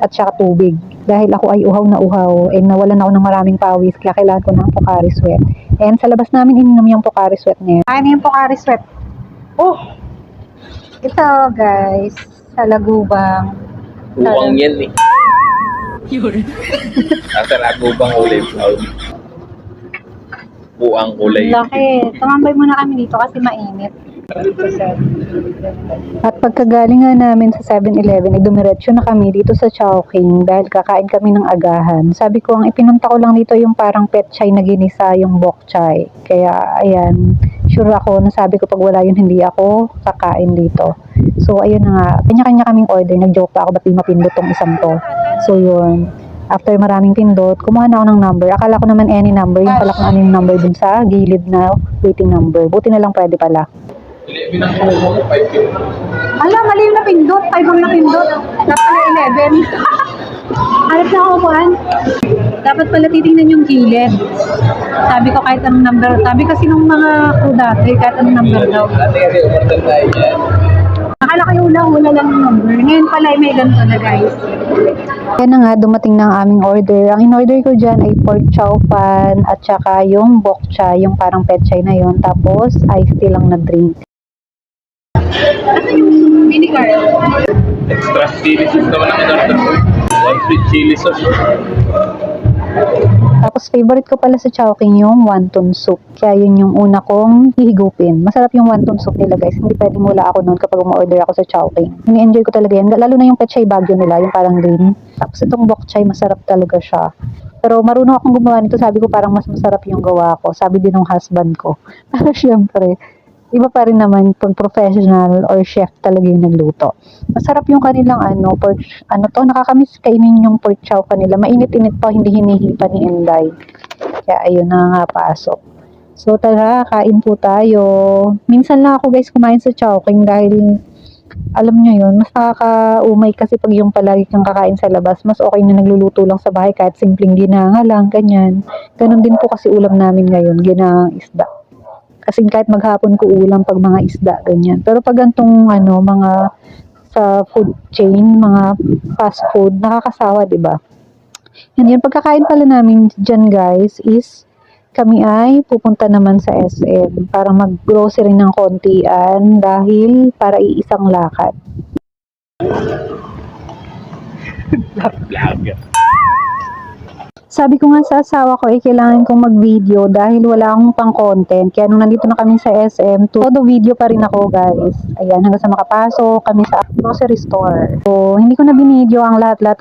at saka tubig. Dahil ako ay uhaw na uhaw and nawalan ako ng maraming pawis kaya kailangan ko ng Pocari Sweat. And sa labas namin ininom yung Pocari Sweat na yun. Ano yung Pocari Sweat? Oh! Ito guys, sa Lagubang. Uwang yan eh. Nasa Lagubang ulit. Uwang kulay. Laki. Tumambay muna kami dito kasi mainit. At pagkagaling nga namin sa 7-Eleven, dumiretso na kami dito sa Chowking dahil kakain kami ng agahan. Sabi ko, ang ipinunta ko lang dito yung parang pet chai na ginisa, yung bok chai. Kaya, ayan, sure ako, nasabi ko pag wala yun, hindi ako kakain dito. So, ayun na nga, kanya-kanya kaming order. Nag-joke pa ako, ba't di mapindot tong isang to? So, yun. After maraming pindot, kumuha na ako ng number. Akala ko naman any number, yung pala kung ano yung number dun sa gilid na waiting number. Buti na lang pwede pala. Ala, mali yung napindot. 5 ang napindot. Dapat pala 11. Harap na ako kuhan. Dapat pala titingnan yung gilid. Sabi ko kahit anong number. Sabi kasi nung mga crew dati, kahit anong number daw. Akala ko yung hula lang yung number. Ngayon pala may ganito na guys. Yan na nga, dumating na ang aming order. Ang in-order ko dyan ay pork chow pan at saka yung bok chai, yung parang pet chai na yon. Tapos iced tea lang na drink. Ano yung vinegar? Extra chili sauce naman ang in-order ko. 1 sweet chili sauce. Tapos favorite ko pala sa Chowking yung wonton soup. Kaya yun yung una kong hihigupin. Masarap yung wonton soup nila guys. Hindi pwedeng wala ako noon kapag umorder ako sa Chowking. Ini-enjoy ko talaga yan. Lalo na yung pechay bagyo nila, yung parang green. Tapos itong bok chai, masarap talaga siya. Pero marunong akong gumawa nito. Sabi ko parang mas masarap yung gawa ko. Sabi din ng husband ko. Pero syempre, iba pa rin naman pag professional or chef talaga yung nagluto. Masarap yung kanilang pork, nakakamiss kainin yung pork chow kanila. Mainit-init pa, hindi hinihipa ni Inday. Kaya ayun na nga pasok. So tara, kain po tayo. Minsan lang ako guys kumain sa Chowking dahil alam nyo yun, mas nakaka-umay kasi pag yung palagi kang kakain sa labas, mas okay na nagluluto lang sa bahay kahit simpleng ginanga lang, ganyan. Ganon din po kasi ulam namin ngayon, ginang isda. Kasi kahit maghapon ko ulam pag mga isda, ganyan. Pero pag gantong mga sa food chain, mga fast food, nakakasawa, di ba? Yan, yung pagkakain pala namin dyan guys is kami ay pupunta naman sa SM para mag-grocery ng kontian dahil para iisang lakad. Vlog. Sabi ko nga sa asawa ko, kailangan kong mag-video dahil wala akong pang-content. Kaya nung nandito na kami sa SM, todo video pa rin ako guys. Ayan, hanggang sa makapasok kami sa grocery store. So, hindi ko na binidyo ang lahat-lahat